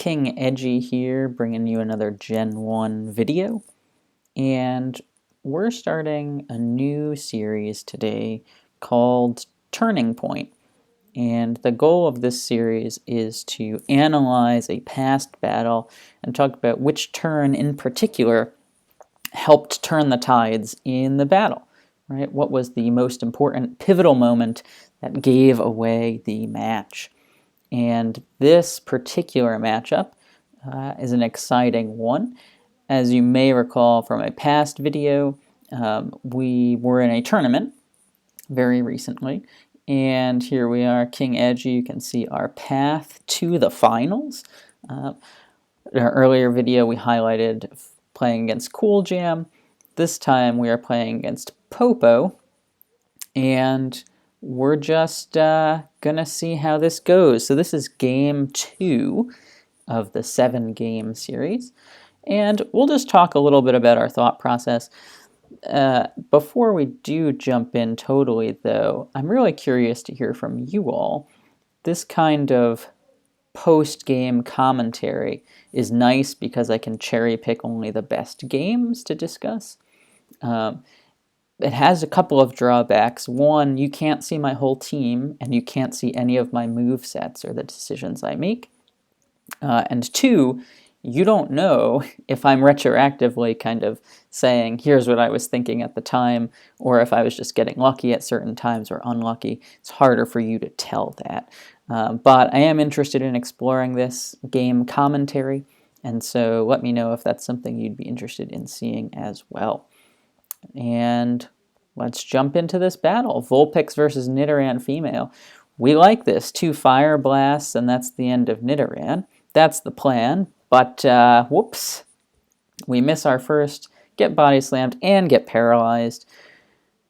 King Edgy here, bringing you another Gen 1 video. And we're starting a new series today called Turning Point. And the goal of this series is to analyze a past battle and talk about which turn in particular helped turn the tides in the battle. Right? What was the most important pivotal moment that gave away the match? And this particular matchup is an exciting one. As you may recall from a past video, we were in a tournament very recently, and here we are, King Edgy. You can see our path to the finals. In our earlier video, we highlighted playing against Cool Jam. This time we are playing against Popo, and we're just gonna see how this goes. So this is game 2 of the 7-game series, and we'll just talk a little bit about our thought process. Before we do jump in totally, though, I'm really curious to hear from you all. This kind of post-game commentary is nice because I can cherry pick only the best games to discuss. It has a couple of drawbacks. One, you can't see my whole team, and you can't see any of my move sets or the decisions I make. And two, you don't know if I'm retroactively kind of saying, here's what I was thinking at the time, or if I was just getting lucky at certain times or unlucky. It's harder for you to tell that. But I am interested in exploring this game commentary, and so let me know if that's something you'd be interested in seeing as well. And let's jump into this battle. Vulpix versus Nidoran female. We like this. 2 Fire Blasts, and that's the end of Nidoran. That's the plan, but whoops. We miss our first, get body slammed, and get paralyzed.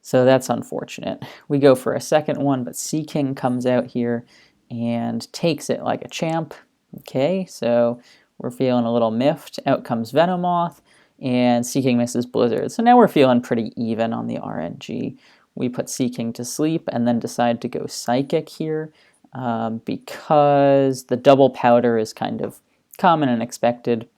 So that's unfortunate. We go for a second one, but Seaking comes out here and takes it like a champ. Okay, so we're feeling a little miffed. Out comes Venomoth, and Seaking misses Blizzard. So now we're feeling pretty even on the RNG. We put Seaking to sleep and then decide to go Psychic here because the double powder is kind of common and expected.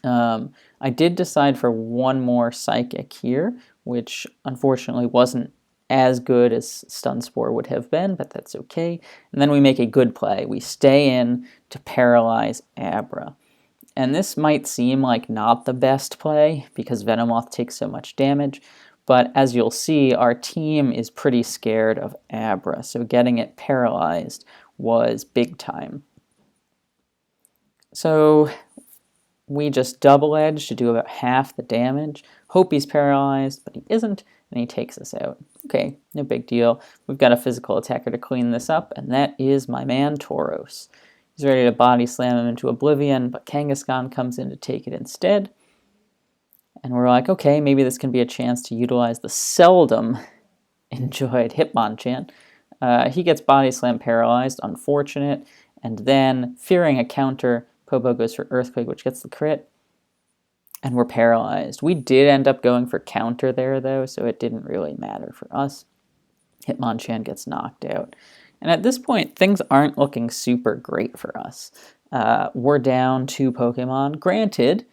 I did decide for one more Psychic here, which unfortunately wasn't as good as Stun Spore would have been, but that's okay. And then we make a good play. We stay in to paralyze Abra. And this might seem like not the best play because Venomoth takes so much damage, but as you'll see, our team is pretty scared of Abra, so getting it paralyzed was big time. So we just double edge to do about half the damage. Hope he's paralyzed, but he isn't, and he takes us out. Okay, no big deal. We've got a physical attacker to clean this up, and that is my man Tauros. He's ready to body slam him into oblivion, but Kangaskhan comes in to take it instead. And we're like, okay, maybe this can be a chance to utilize the seldom enjoyed Hitmonchan. He gets body slam paralyzed, unfortunate, and then, fearing a counter, Popo goes for Earthquake, which gets the crit, and we're paralyzed. We did end up going for counter there, though, so it didn't really matter for us. Hitmonchan gets knocked out. And at this point, things aren't looking super great for us. We're down 2 Pokemon. Granted,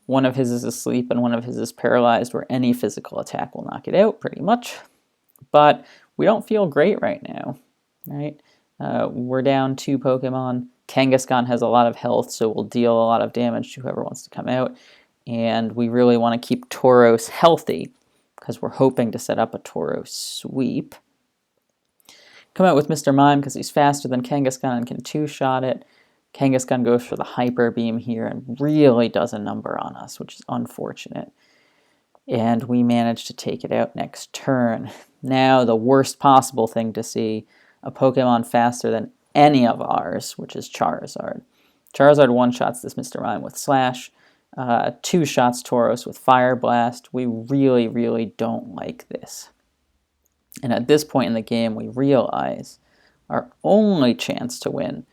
one of his is asleep and one of his is paralyzed, where any physical attack will knock it out, pretty much. But we don't feel great right now, right? We're down 2 Pokemon. Kangaskhan has a lot of health, so we'll deal a lot of damage to whoever wants to come out. And we really want to keep Tauros healthy, because we're hoping to set up a Tauros sweep. Come out with Mr. Mime because he's faster than Kangaskhan and can 2-shot it. Kangaskhan goes for the Hyper Beam here and really does a number on us, which is unfortunate. And we manage to take it out next turn. Now the worst possible thing to see, a Pokemon faster than any of ours, which is Charizard. Charizard 1-shots this Mr. Mime with Slash, 2-shots Tauros with Fire Blast. We really, really don't like this. And at this point in the game, we realize our only chance to win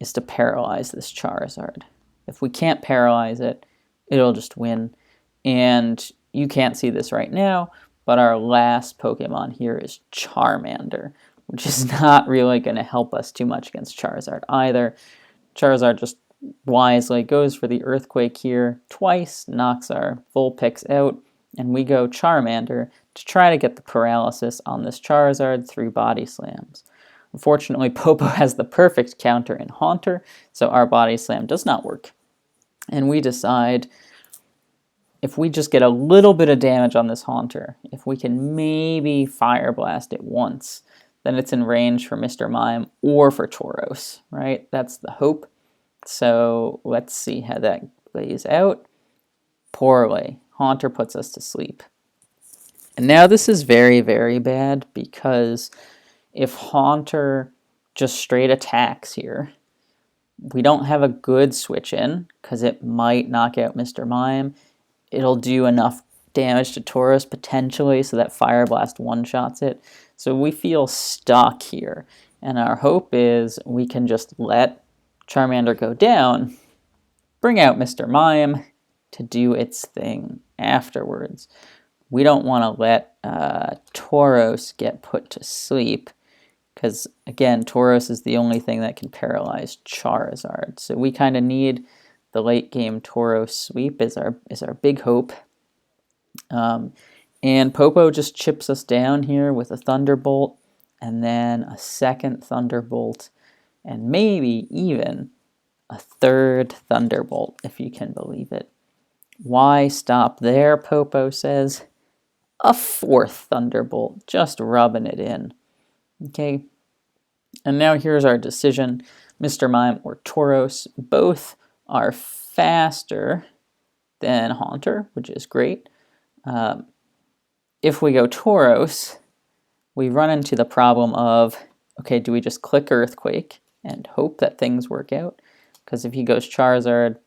is to paralyze this Charizard. If we can't paralyze it, it'll just win. And you can't see this right now, but our last Pokemon here is Charmander, which is not really going to help us too much against Charizard either. Charizard just wisely goes for the Earthquake here twice, knocks our Vulpix out, and we go Charmander to try to get the paralysis on this Charizard through Body Slams. Unfortunately, Popo has the perfect counter in Haunter, so our Body Slam does not work. And we decide, if we just get a little bit of damage on this Haunter, if we can maybe Fire Blast it once, then it's in range for Mr. Mime or for Tauros, right? That's the hope. So let's see how that plays out. Poorly. Haunter puts us to sleep. And now this is very, very bad, because if Haunter just straight attacks here, we don't have a good switch in, because it might knock out Mr. Mime. It'll do enough damage to Tauros potentially so that Fire Blast one-shots it. So we feel stuck here. And our hope is we can just let Charmander go down, bring out Mr. Mime to do its thing afterwards. We don't want to let Tauros get put to sleep, because, again, Tauros is the only thing that can paralyze Charizard. So we kind of need the late game Tauros sweep is our big hope. And Popo just chips us down here with a Thunderbolt, and then a second Thunderbolt, and maybe even a third Thunderbolt, if you can believe it. Why stop there, Popo says. A fourth Thunderbolt, just rubbing it in. Okay, and now here's our decision. Mr. Mime or Tauros, both are faster than Haunter, which is great. If we go Tauros, we run into the problem of, okay, do we just click Earthquake and hope that things work out? Because if he goes Charizard,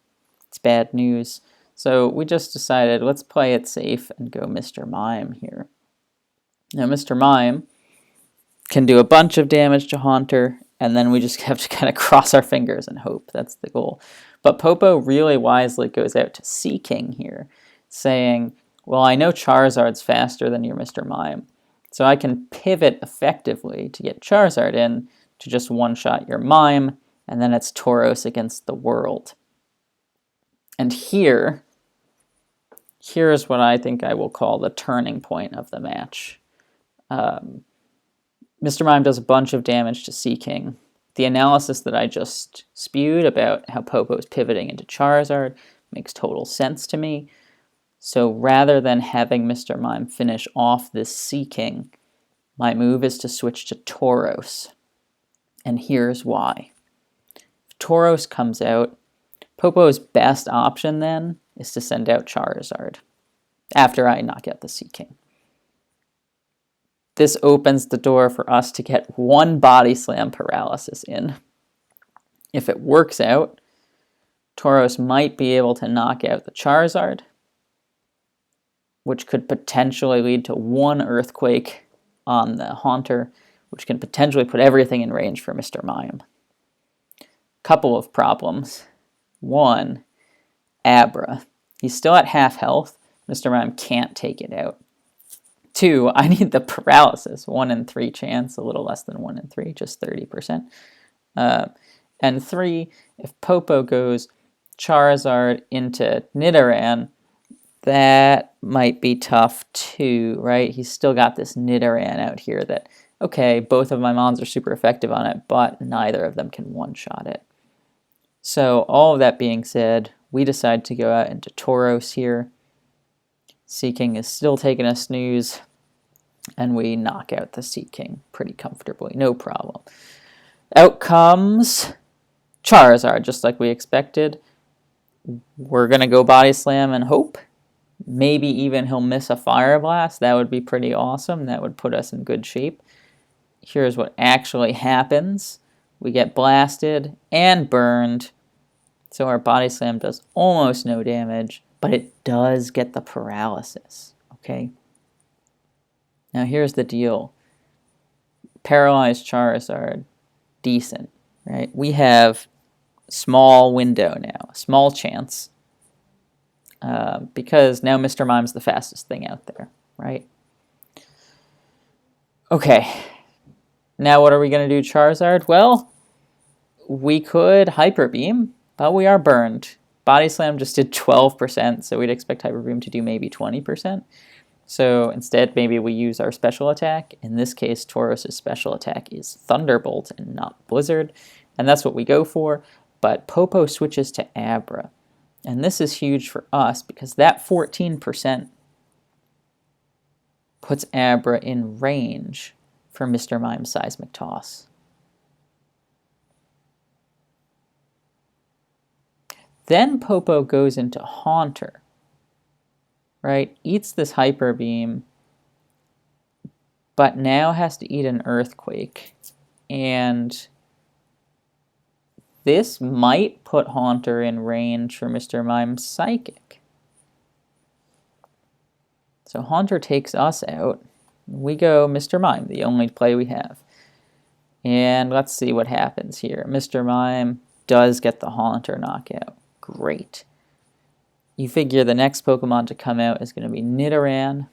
it's bad news. So we just decided, let's play it safe and go Mr. Mime here. Now Mr. Mime can do a bunch of damage to Haunter, and then we just have to kind of cross our fingers and hope. That's the goal. But Popo really wisely goes out to Seaking here, saying, well, I know Charizard's faster than your Mr. Mime, so I can pivot effectively to get Charizard in to just one-shot your Mime, and then it's Tauros against the world. And here's what I think I will call the turning point of the match. Mr. Mime does a bunch of damage to Seaking. The analysis that I just spewed about how Popo is pivoting into Charizard makes total sense to me. So rather than having Mr. Mime finish off this Seaking, my move is to switch to Tauros. And here's why. If Tauros comes out, Popo's best option then is to send out Charizard after I knock out the Seaking. This opens the door for us to get one Body Slam paralysis in. If it works out, Tauros might be able to knock out the Charizard, which could potentially lead to one Earthquake on the Haunter, which can potentially put everything in range for Mr. Mime. Couple of problems. One, Abra. He's still at half health. Mr. Mime can't take it out. Two, I need the paralysis. 1 in 3 chance, a little less than 1 in 3, just 30%. And three, if Popo goes Charizard into Nidoran, that might be tough too, right? He's still got this Nidoran out here that, okay, both of my mons are super effective on it, but neither of them can one-shot it. So all of that being said, we decide to go out into Tauros here. Seaking is still taking a snooze, and we knock out the Seaking pretty comfortably, no problem. Out comes Charizard, just like we expected. We're going to go Body Slam and hope. Maybe even he'll miss a Fire Blast. That would be pretty awesome. That would put us in good shape. Here's what actually happens. We get blasted and burned. So our Body Slam does almost no damage, but it does get the paralysis, okay? Now here's the deal. Paralyzed Charizard, decent, right? We have small window now, small chance, because now Mr. Mime's the fastest thing out there, right? Okay, now what are we going to do, Charizard? Well, we could Hyper Beam, but we are burned. Body Slam just did 12%, so we'd expect Hyper Beam to do maybe 20%. So instead, maybe we use our special attack. In this case, Tauros' special attack is Thunderbolt and not Blizzard, and that's what we go for. But Popo switches to Abra, and this is huge for us because that 14% puts Abra in range for Mr. Mime's Seismic Toss. Then Popo goes into Haunter, right? Eats this Hyper Beam, but now has to eat an Earthquake. And this might put Haunter in range for Mr. Mime's Psychic. So Haunter takes us out. We go Mr. Mime, the only play we have. And let's see what happens here. Mr. Mime does get the Haunter knockout. Great. You figure the next Pokemon to come out is going to be Nidoran.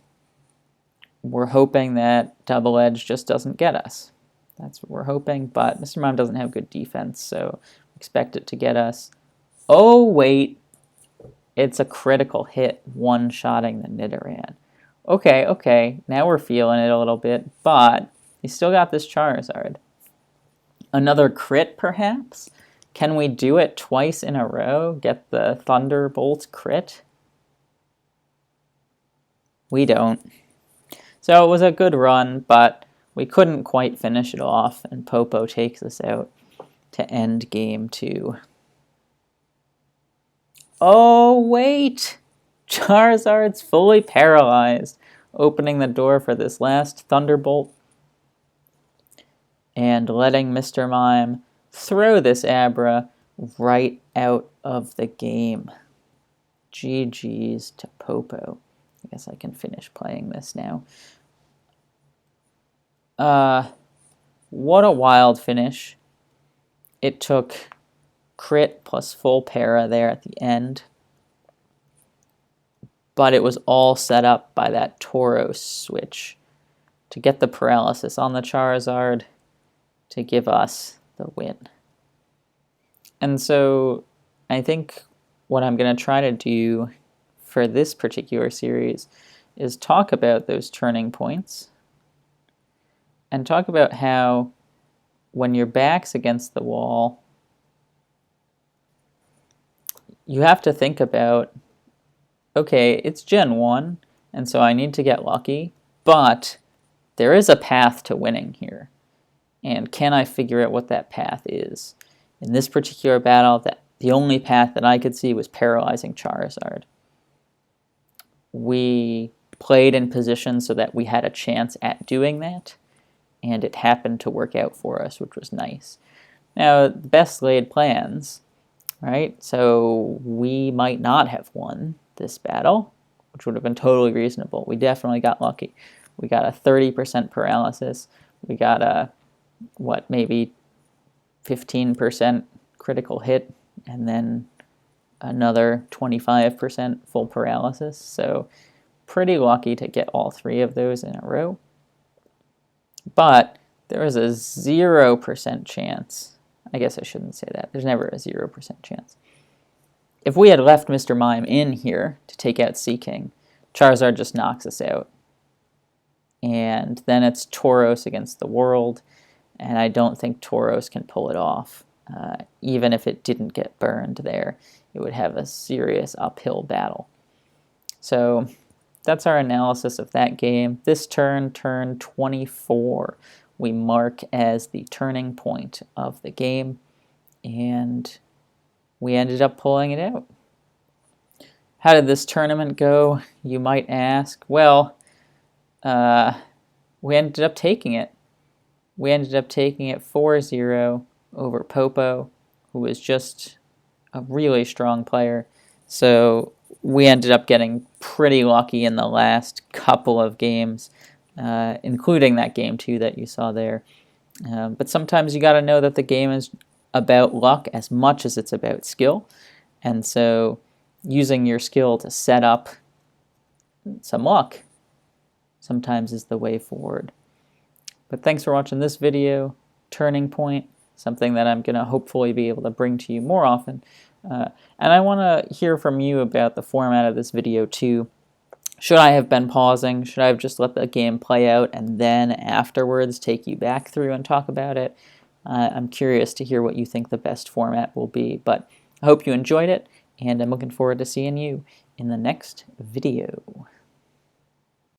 We're hoping that Double Edge just doesn't get us. That's what we're hoping, but Mr. Mime doesn't have good defense, so expect it to get us. Oh, wait. It's a critical hit, one-shotting the Nidoran. Okay, now we're feeling it a little bit, but he's still got this Charizard. Another crit, perhaps? Can we do it twice in a row? Get the Thunderbolt crit? We don't. So it was a good run, but we couldn't quite finish it off, and Popo takes us out to end game 2. Oh, wait! Charizard's fully paralyzed, opening the door for this last Thunderbolt and letting Mr. Mime throw this Abra right out of the game. GG's to Popo. I guess I can finish playing this now. What a wild finish. It took crit plus full para there at the end. But it was all set up by that Tauros switch to get the paralysis on the Charizard to give us the win. And so I think what I'm going to try to do for this particular series is talk about those turning points and talk about how when your back's against the wall, you have to think about, okay, it's Gen 1, and so I need to get lucky, but there is a path to winning here. And can I figure out what that path is? In this particular battle, the only path that I could see was paralyzing Charizard. We played in position so that we had a chance at doing that, and it happened to work out for us, which was nice. Now, the best laid plans, right? So we might not have won this battle, which would have been totally reasonable. We definitely got lucky. We got a 30% paralysis. We got a, maybe 15% critical hit, and then another 25% full paralysis. So pretty lucky to get all 3 of those in a row. But there was a 0% chance. I guess I shouldn't say that. There's never a 0% chance. If we had left Mr. Mime in here to take out Seaking, Charizard just knocks us out. And then it's Tauros against the world, and I don't think Tauros can pull it off. Even if it didn't get burned there, it would have a serious uphill battle. So that's our analysis of that game. This turn 24, we mark as the turning point of the game, and we ended up pulling it out. How did this tournament go, you might ask? Well, we ended up taking it. We ended up taking it 4-0 over Popo, who was just a really strong player. So we ended up getting pretty lucky in the last couple of games, including that game 2 that you saw there. But sometimes you got to know that the game is about luck as much as it's about skill. And so using your skill to set up some luck sometimes is the way forward. But thanks for watching this video, Turning Point, something that I'm going to hopefully be able to bring to you more often And I want to hear from you about the format of this video too. Should I have been pausing? Should I have just let the game play out and then afterwards take you back through and talk about it? I'm curious to hear what you think the best format will be, but I hope you enjoyed it, and I'm looking forward to seeing you in the next video.